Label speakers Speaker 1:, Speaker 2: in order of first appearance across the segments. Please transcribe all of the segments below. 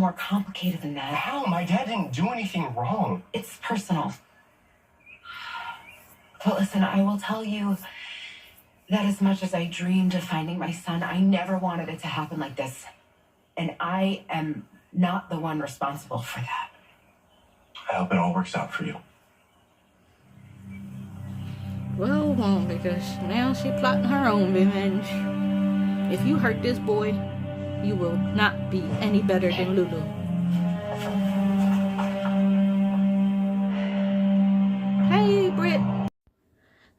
Speaker 1: more complicated than that.
Speaker 2: How? My dad didn't do anything wrong.
Speaker 1: It's personal. But listen, I will tell you that as much as I dreamed of finding my son, I never wanted it to happen like this. And I am not the one responsible for that.
Speaker 2: I hope it all works out for you.
Speaker 3: Well, it won't, because now she's plotting her own revenge. If you hurt this boy, you will not be any better than Lulu. Hey, Britt.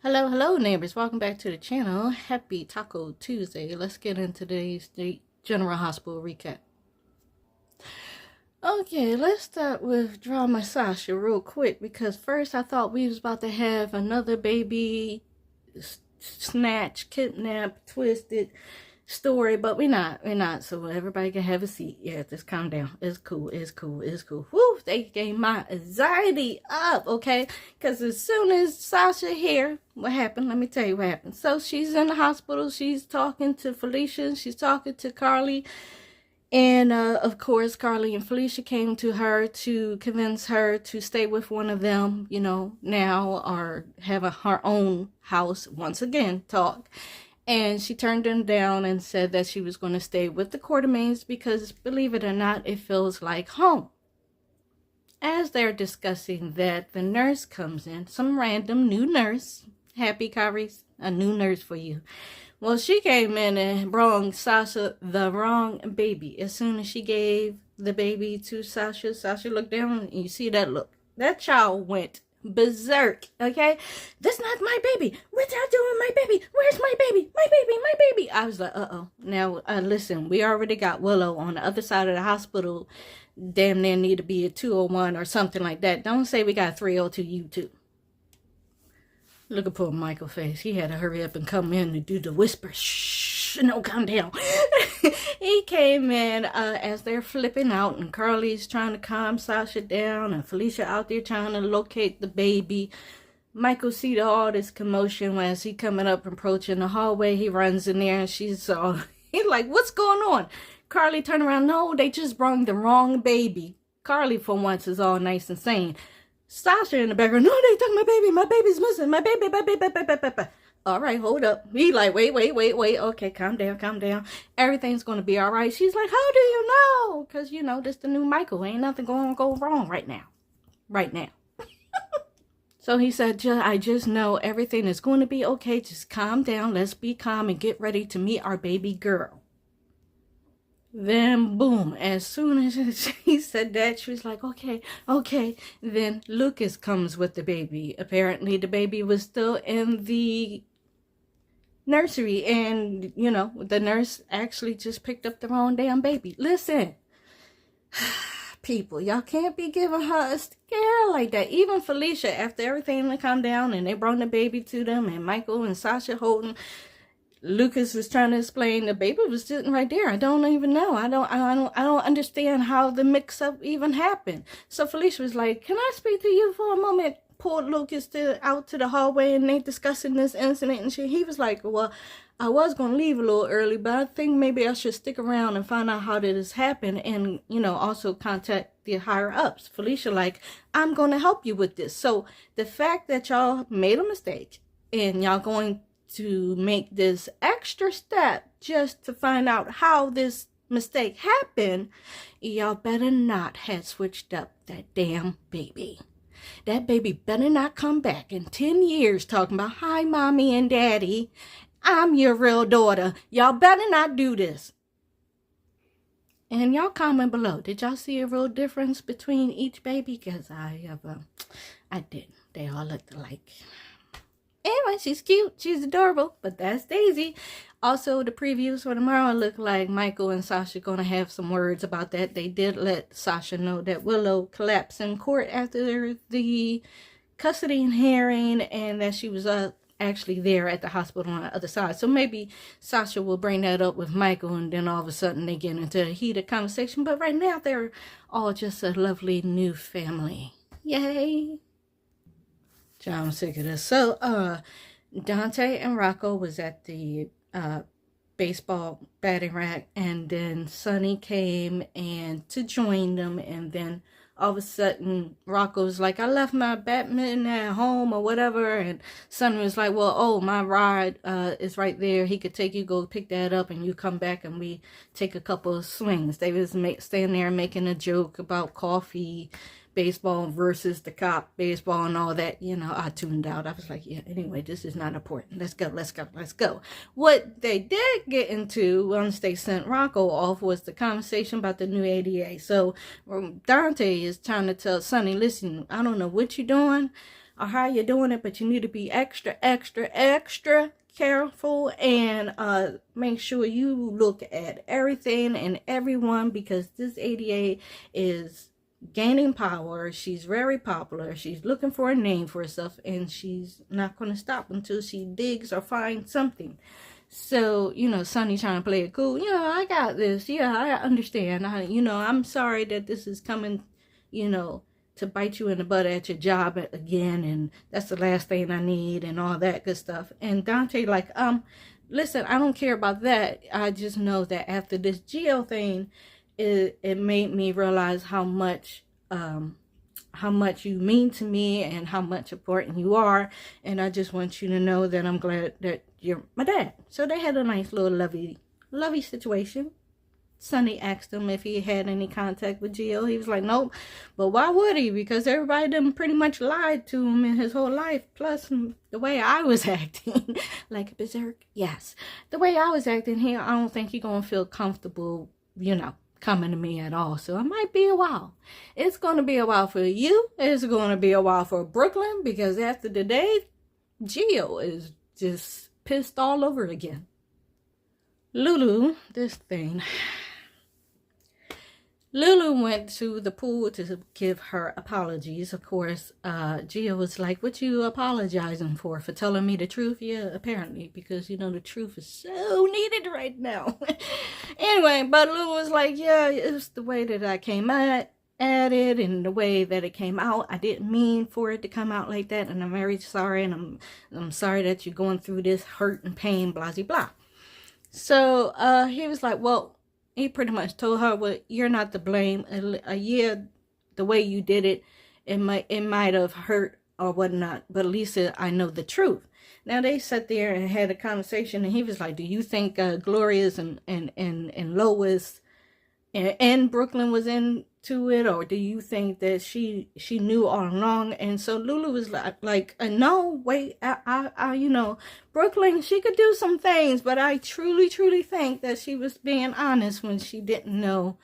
Speaker 3: Hello, neighbors. Welcome back to the channel. Happy Taco Tuesday. Let's get into today's General Hospital recap. Okay, let's start with drama Sasha real quick, because first I thought we was about to have another baby snatch, kidnap, twisted story, but we're not, so everybody can have a seat. Yeah, just calm down. It's cool. Woo, they gave my anxiety up, okay? Because as soon as Sasha here, what happened? Let me tell you what happened. So she's in the hospital, she's talking to Felicia, she's talking to Carly, and of course Carly and Felicia came to her to convince her to stay with one of them, you know, now, or have her own house once again. And she turned them down and said that she was going to stay with the Quartermains because, believe it or not, it feels like home. As they're discussing that, the nurse comes in, some random new nurse. Happy, Kyrie's a new nurse for you. Well, she came in and brought Sasha the wrong baby. As soon as she gave the baby to Sasha, Sasha looked down and you see that look. That child went berserk, okay? That's not my baby. What y'all doing with my baby? Where's my baby? My baby. I was like, uh-oh. Now, listen, we already got Willow on the other side of the hospital. Damn near need to be a 201 or something like that. Don't say we got 302 you too. Look at poor Michael face. He had to hurry up and come in and do the whisper. Shh, no, calm down. He came in as they're flipping out, and Carly's trying to calm Sasha down, and Felicia out there trying to locate the baby. Michael see all this commotion as he coming up, approaching the hallway. He runs in there, and he's like, what's going on? Carly turned around. No, they just brought the wrong baby. Carly, for once, is all nice and sane. Sasha in the background, no, they took my baby. My baby's missing. My baby. All right, hold up. He like, wait. Okay, calm down. Everything's going to be all right. She's like, how do you know? Because, you know, this the new Michael. Ain't nothing going to go wrong right now. So he said, I just know everything is going to be okay. Just calm down. Let's be calm and get ready to meet our baby girl. Then, boom, as soon as she said that, she was like, okay. Then Lucas comes with the baby. Apparently, the baby was still in the nursery, and, you know, the nurse actually just picked up the wrong damn baby. Listen, people, y'all can't be giving her a scare like that. Even Felicia, after everything had come down, and they brought the baby to them, and Michael and Sasha holding, Lucas was trying to explain the baby was sitting right there. I don't even know. I don't understand how the mix-up even happened. So Felicia was like, can I speak to you for a moment? Pulled Lucas out to the hallway, and they discussing this incident and shit. He was like, well, I was going to leave a little early, but I think maybe I should stick around and find out how did this happen, and, you know, also contact the higher ups. Felicia like, I'm going to help you with this. So the fact that y'all made a mistake and y'all going to make this extra step just to find out how this mistake happened, y'all better not have switched up that damn baby. That baby better not come back in 10 years talking about, hi, mommy and daddy, I'm your real daughter. Y'all better not do this. And y'all comment below, did y'all see a real difference between each baby? Because I didn't. They all looked alike. Anyway, she's cute. She's adorable. But that's Daisy. Also, the previews for tomorrow look like Michael and Sasha going to have some words about that. They did let Sasha know that Willow collapsed in court after the custody and hearing, and that she was actually there at the hospital on the other side. So maybe Sasha will bring that up with Michael, and then all of a sudden they get into a heated conversation. But right now, they're all just a lovely new family. Yay! I'm sick of this. So, Dante and Rocco was at the baseball batting rack, and then Sonny came and to join them, and then all of a sudden Rocco was like, I left my badminton at home or whatever, and Sonny was like, well, oh, my ride is right there, he could take you, go pick that up, and you come back and we take a couple of swings. They was staying there making a joke about coffee baseball versus the cop baseball and all that. I tuned out. I was like, yeah, anyway, this is not important. Let's go. What they did get into once they sent Rocco off was the conversation about the new ADA. So Dante is trying to tell Sonny, listen, I don't know what you're doing or how you're doing it, but you need to be extra careful and make sure you look at everything and everyone, because this ADA is gaining power. She's very popular. She's looking for a name for herself, and she's not going to stop until she digs or finds something. So, Sonny trying to play it cool. I got this. Yeah, I understand. I'm sorry that this is coming, to bite you in the butt at your job again, and that's the last thing I need and all that good stuff. And Dante like, listen, I don't care about that. I just know that after this Geo thing, it made me realize how much you mean to me and how much important you are, and I just want you to know that I'm glad that you're my dad. So they had a nice little lovey situation. Sonny asked him if he had any contact with Gio. He was like, nope. But why would he? Because everybody done pretty much lied to him in his whole life. Plus, the way I was acting, like a berserk, yes. The way I was acting here, I don't think he's going to feel comfortable, coming to me at all. So it might be a while. It's going to be a while for you. It's going to be a while for Brooklyn, because after the day, Gio is just pissed all over again. Lulu went to the pool to give her apologies. Of course, Gio was like, what you apologizing for telling me the truth? Yeah, apparently, because, the truth is so needed right now. Anyway, but Lulu was like, yeah, it was the way that I came at it and the way that it came out. I didn't mean for it to come out like that, and I'm very sorry, and I'm sorry that you're going through this hurt and pain, blah, blah, blah. So he was like, well, he pretty much told her, well, you're not to blame. Yeah, the way you did it, it might have hurt or whatnot, but at least I know the truth. Now they sat there and had a conversation, and he was like, do you think Gloria's and Lois and Brooklyn was into it, or do you think that she knew all along? And so Lulu was like, no, wait, I Brooklyn, she could do some things, but I truly think that she was being honest when she didn't know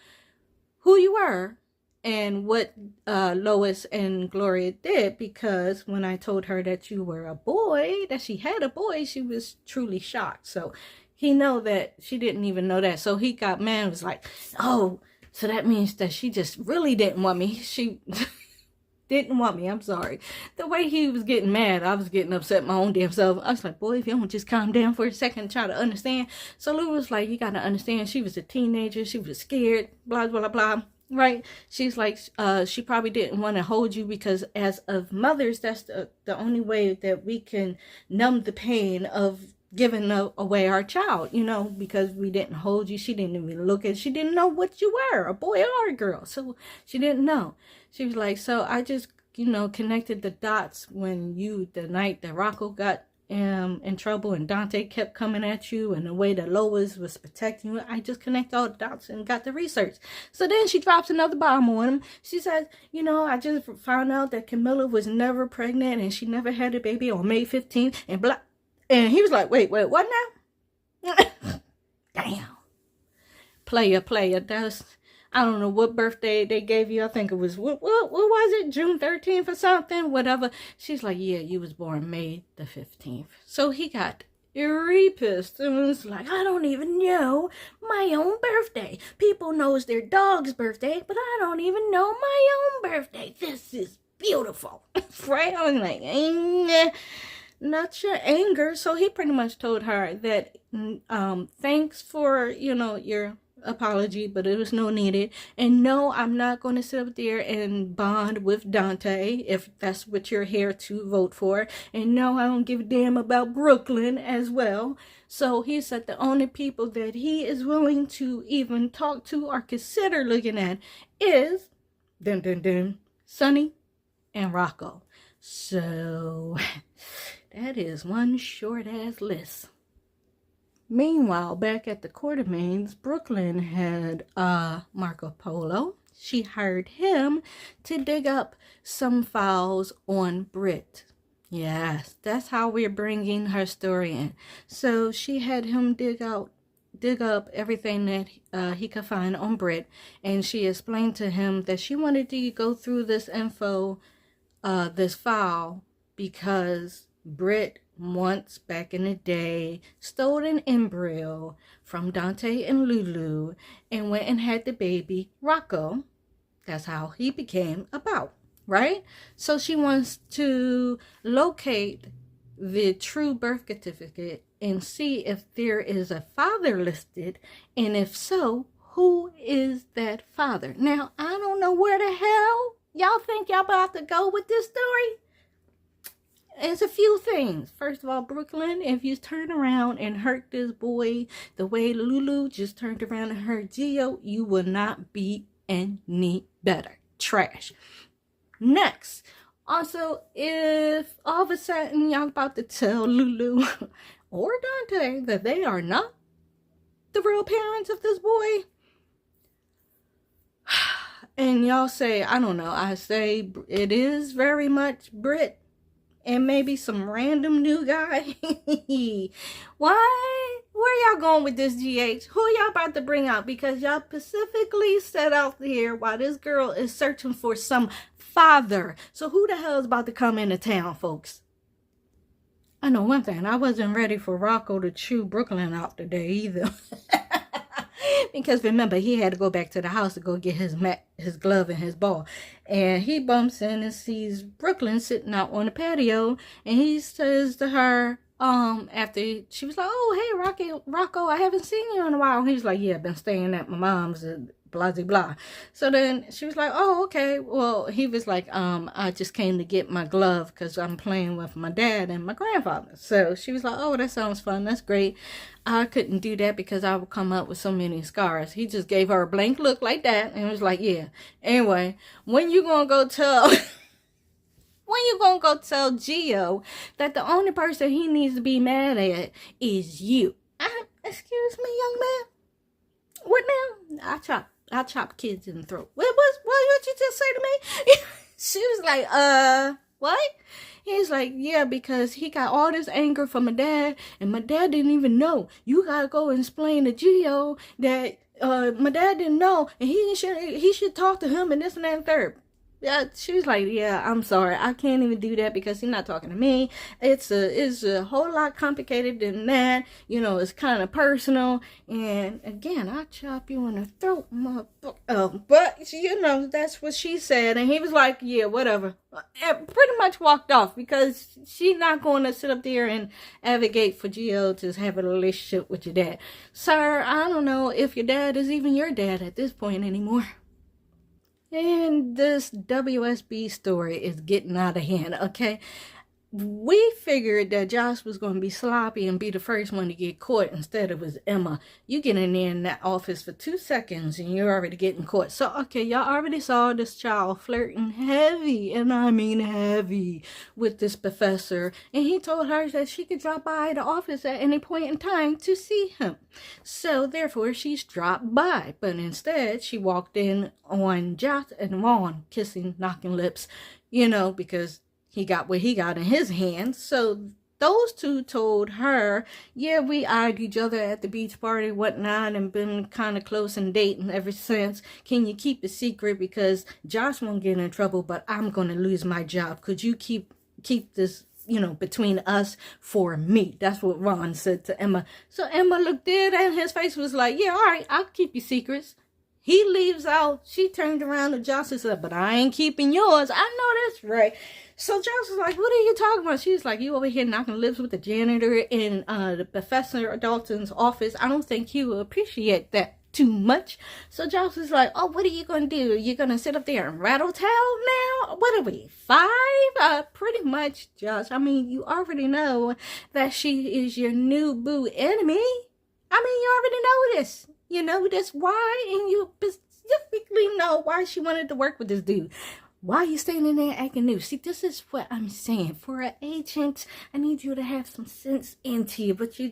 Speaker 3: who you were and what Lois and Gloria did, because when I told her that you were a boy, that she had a boy, she was truly shocked. So he know that she didn't even know that. So he got mad and was like, oh, so that means that she just really didn't want me. She didn't want me. I'm sorry. The way he was getting mad, I was getting upset my own damn self. I was like, boy, if you don't just calm down for a second and try to understand. So Lou was like, you got to understand, she was a teenager. She was scared, blah, blah, blah. Right? She's like, she probably didn't want to hold you, because as of mothers, that's the only way that we can numb the pain of giving away our child, because we didn't hold you. She didn't even look at, she didn't know what you were, a boy or a girl. So she didn't know. She was like, so I just, connected the dots when the night that Rocco got in trouble and Dante kept coming at you, and the way that Lois was protecting you, I just connected all the dots and got the research. So then she drops another bomb on him. She says, I just found out that Camilla was never pregnant and she never had a baby on May 15th and blah. And he was like, wait, what now? Damn. Player. That's, I don't know what birthday they gave you. I think it was, what was it? June 13th or something? Whatever. She's like, yeah, you was born May the 15th. So he got pissed and was like, I don't even know my own birthday. People knows their dog's birthday, but I don't even know my own birthday. This is beautiful. Right? I was like, not your anger. So he pretty much told her that thanks for your apology, but it was no needed, and no, I'm not going to sit up there and bond with Dante if that's what you're here to vote for, and no, I don't give a damn about Brooklyn as well. So he said the only people that he is willing to even talk to or consider looking at is Sonny and Rocco. So that is one short ass list. Meanwhile, back at the Quartermains, Brooklyn had Marco Polo. She hired him to dig up some files on Britt. Yes, that's how we're bringing her story in. So she had him dig up everything that he could find on Britt, and she explained to him that she wanted to go through this info, this file, because Britt once back in the day stole an embryo from Dante and Lulu and went and had the baby Rocco. That's how he became about, right? So she wants to locate the true birth certificate and see if there is a father listed, and if so, who is that father? Now, I don't know where the hell y'all think y'all about to go with this story. It's a few things. First of all, Brooklyn, if you turn around and hurt this boy the way Lulu just turned around and hurt Gio, you will not be any better. Trash. Next, also, if all of a sudden y'all about to tell Lulu or Dante that they are not the real parents of this boy, and y'all say, I don't know, I say it is very much Britt and maybe some random new guy. Why? Where y'all going with this, GH? Who y'all about to bring out? Because y'all specifically set out here while this girl is searching for some father. So who the hell is about to come into town, folks? I know one thing. I wasn't ready for Rocco to chew Brooklyn out today either. Because remember, he had to go back to the house to go get his glove and his ball. And he bumps in and sees Brooklyn sitting out on the patio. And he says to her, after she was like, oh, hey, Rocco, I haven't seen you in a while. And he's like, yeah, I've been staying at my mom's, blah, blah, blah. So then she was like, oh, okay. Well, he was like, I just came to get my glove because I'm playing with my dad and my grandfather. So she was like, oh, that sounds fun. That's great. I couldn't do that because I would come up with so many scars. He just gave her a blank look like that and was like, yeah. Anyway, when you gonna go tell Gio that the only person he needs to be mad at is you? Excuse me, young man. What now? I chop kids in the throat. What did you just say to me? She was like, what? He's like, yeah, because he got all this anger from my dad, and my dad didn't even know. You gotta go and explain to Gio that my dad didn't know, and he should talk to him and this and that and third. Yeah, she was like, yeah, I'm sorry, I can't even do that because he's not talking to me. It's a whole lot complicated than that. You know, it's kind of personal. And again, I chop you in the throat, motherfucker. But you know, that's what she said. And he was like, yeah, whatever. And pretty much walked off because she's not going to sit up there and advocate for Gio to have a relationship with your dad. Sir, I don't know if your dad is even your dad at this point anymore. And this WSB story is getting out of hand, okay? We figured that Josh was going to be sloppy and be the first one to get caught instead of his Emma. You get in there in that office for 2 seconds and you're already getting caught. So, okay, y'all already saw this child flirting heavy, and I mean heavy, with this professor. And he told her that she could drop by the office at any point in time to see him. So, therefore, she's dropped by. But instead, she walked in on Josh and Ron kissing, knocking lips, you know, because he got what he got in his hands. So those two told her, yeah, we eyed each other at the beach party, whatnot, and been kind of close and dating ever since. Can you keep it secret? Because Josh won't get in trouble, but I'm going to lose my job. Could you keep this, you know, between us for me? That's what Ron said to Emma. So Emma looked at and his face was like, yeah, all right, I'll keep your secrets. He leaves out. She turned around to Josh and said, but I ain't keeping yours. I know that's right. So Josh was like, what are you talking about? She's like, you over here knocking lips with the janitor in the Professor Dalton's office. I don't think he will appreciate that. too much. So Josh was like, oh, what are you going to do? You're going to sit up there and rattle tail now? What are we, 5? Pretty much, Josh. I mean, you already know that she is your new boo enemy. I mean, you already know this. You know this why, and you specifically know why she wanted to work with this dude. Why are you standing there acting new? See, this is what I'm saying. For an agent, I need you to have some sense into you, but you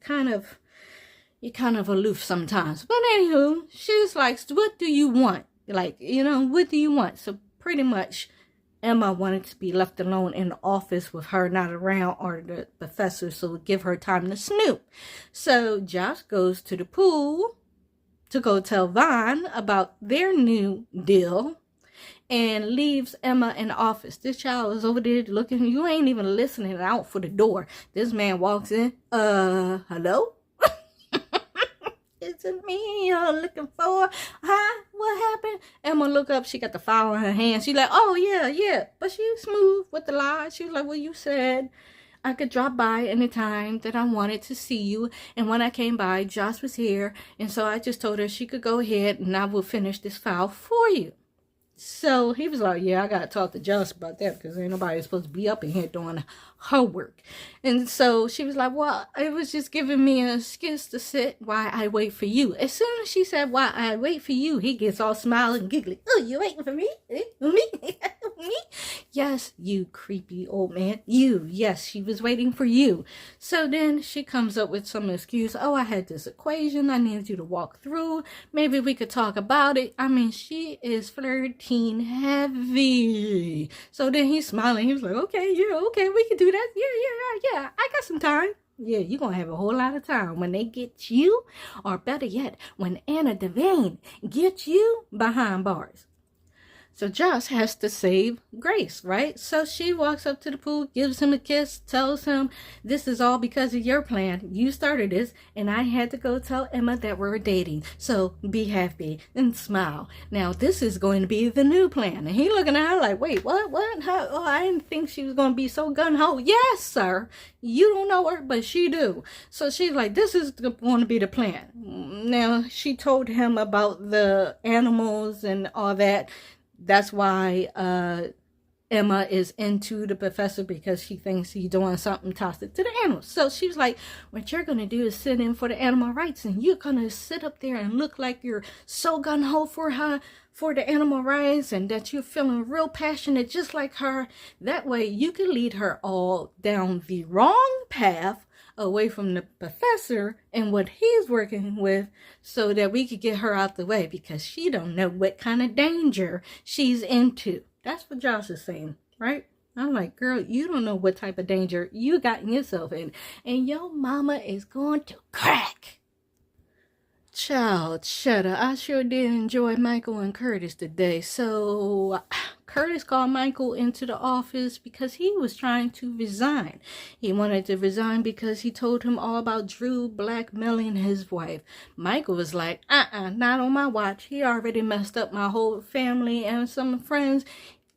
Speaker 3: kind of aloof sometimes. But anywho, she's like, what do you want? Like, you know, what do you want? So pretty much Emma wanted to be left alone in the office with her not around, or the professor, so give her time to snoop. So Josh goes to the pool to go tell Vaughn about their new deal, and leaves Emma in the office. This child is over there looking. You ain't even listening out for the door. This man walks in. Hello? Is it me you're looking for? Huh? What happened? Emma look up. She got the file in her hand. She's like, oh, yeah. But she was smooth with the lie. She was like, well, you said I could drop by anytime that I wanted to see you. And when I came by, Josh was here. And so I just told her she could go ahead and I will finish this file for you. So he was like, yeah, I got to talk to Josh about that, because ain't nobody supposed to be up in here doing her work. And so she was like, well, it was just giving me an excuse to sit while I wait for you. As soon as she said, while I wait for you, he gets all smiling and giggly. Oh, you waiting for me? Me? Me? Yes, you creepy old man. You. Yes, she was waiting for you. So then she comes up with some excuse. Oh, I had this equation I needed you to walk through. Maybe we could talk about it. I mean, she is flirting heavy. So then he's smiling. He was like, okay, yeah, okay, we can do that. Yeah. I got some time. Yeah, you're going to have a whole lot of time when they get you, or better yet, when Anna Devane gets you behind bars. So Josh has to save Grace, right? So she walks up to the pool, gives him a kiss, tells him, this is all because of your plan. You started this, and I had to go tell Emma that we're dating. So be happy and smile. Now, this is going to be the new plan. And he looking at her like, wait, what? How? Oh, I didn't think she was going to be so gung-ho. Yes, sir. You don't know her, but she do. So she's like, this is going to be the plan. Now, she told him about the animals and all that. That's why Emma is into the professor, because she thinks he's doing something toxic to the animals. So she was like, what you're going to do is sit in for the animal rights, and you're going to sit up there and look like you're so gung-ho for her, for the animal rights, and that you're feeling real passionate just like her. That way you can lead her all down the wrong path, away from the professor and what he's working with, so that we could get her out the way, because she don't know what kind of danger she's into. That's what Josh is saying, right? I'm like, girl, you don't know what type of danger you gotten yourself in, and your mama is going to crack. Child, shut up. I sure did enjoy Michael and Curtis today. So Curtis called Michael into the office because he was trying to resign. He wanted to resign because he told him all about Drew blackmailing his wife. Michael was like, not on my watch. He already messed up my whole family and some friends.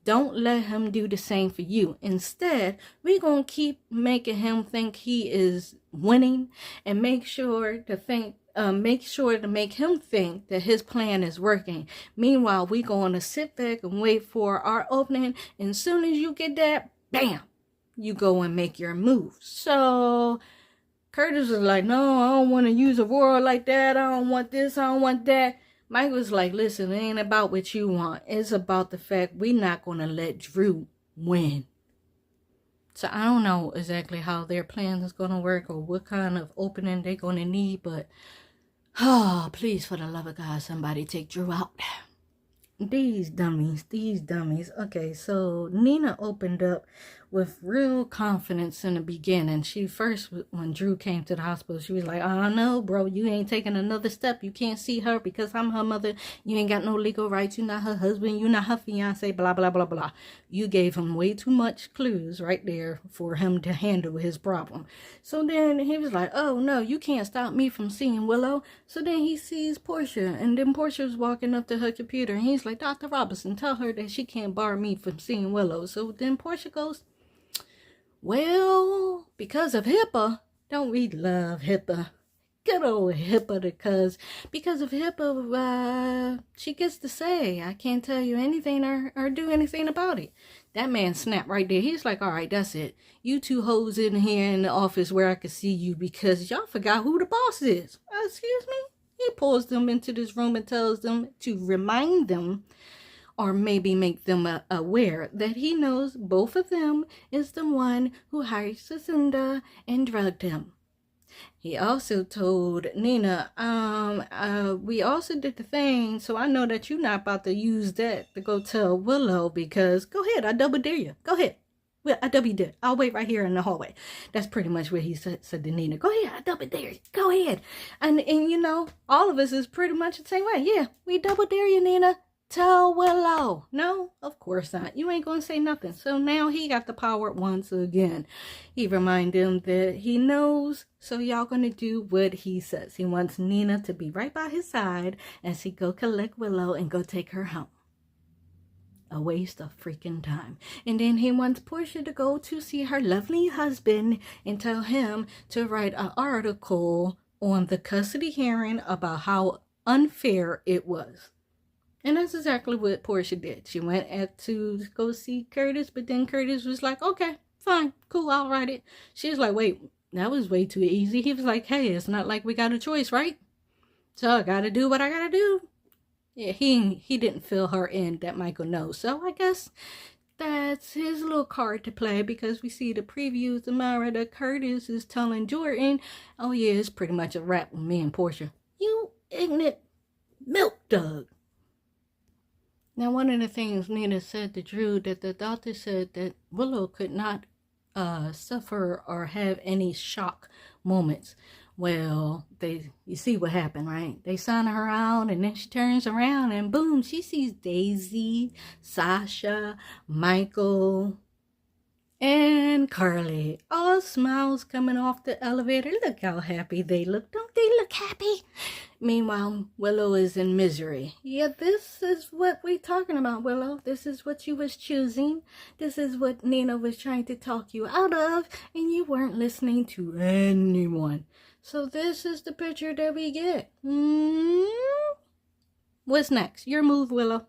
Speaker 3: Don't let him do the same for you. Instead, we're going to keep making him think he is winning, and make sure to make him think that his plan is working. Meanwhile, we're going to sit back and wait for our opening. And as soon as you get that, bam, you go and make your move. So Curtis was like, no, I don't want to use a roar like that. I don't want this. I don't want that. Mike was like, listen, it ain't about what you want. It's about the fact we're not going to let Drew win. So I don't know exactly how their plan is going to work, or what kind of opening they're going to need, but please, for the love of God, somebody take Drew out. These dummies. Okay, so Nina opened up with real confidence in the beginning. She first, when Drew came to the hospital, she was like, oh no, bro, you ain't taking another step. You can't see her because I'm her mother. You ain't got no legal rights. You're not her husband. You're not her fiance, blah, blah, blah, blah. You gave him way too much clues right there for him to handle his problem. So then he was like, oh no, you can't stop me from seeing Willow. So then he sees Portia, and then Portia's walking up to her computer, and he's like, Dr. Robinson, tell her that she can't bar me from seeing Willow. So then Portia goes, well, because of HIPAA. Don't we love HIPAA? Good old Hippo the cuz. Because of Hippo, she gets to say, I can't tell you anything or do anything about it. That man snapped right there. He's like, all right, that's it. You two hoes in here in the office where I can see you because y'all forgot who the boss is. Excuse me? He pulls them into this room and tells them to remind them or maybe make them aware that he knows both of them is the one who hired Sasunda and drugged him. He also told Nina, we also did the thing, so I know that you're not about to use that to go tell Willow because, go ahead, I double dare you. Go ahead. Well, I double dare. I'll wait right here in the hallway. That's pretty much what he said to Nina. Go ahead, I double dare you. Go ahead. And you know, all of us is pretty much the same way. Yeah, we double dare you, Nina. Tell Willow. No, of course not. You ain't gonna say nothing. So now he got the power once again. He reminded him that he knows, so y'all gonna do what he says. He wants Nina to be right by his side as he go collect Willow and go take her home. A waste of freaking time. And then he wants Portia to go to see her lovely husband and tell him to write an article on the custody hearing about how unfair it was. And that's exactly what Portia did. She went to go see Curtis, but then Curtis was like, okay, fine, cool, I'll write it. She was like, wait, that was way too easy. He was like, hey, it's not like we got a choice, right? So I gotta do what I gotta do. Yeah, he didn't fill her in, that Michael knows. So I guess that's his little card to play because we see the previews tomorrow that Curtis is telling Jordan, oh yeah, it's pretty much a wrap with me and Portia. You ignorant milk dog. Now, one of the things Nina said to Drew, that the doctor said that Willow could not suffer or have any shock moments. Well, you see what happened, right? They sign her out, and then she turns around, and boom, she sees Daisy, Sasha, Michael, and Carly. All smiles coming off the elevator. Look how happy they look. Don't they look happy? Meanwhile, Willow is in misery. Yeah, this is what we're talking about, Willow. This is what you was choosing. This is what Nina was trying to talk you out of, and you weren't listening to anyone. So this is the picture that we get. What's next? Your move, Willow.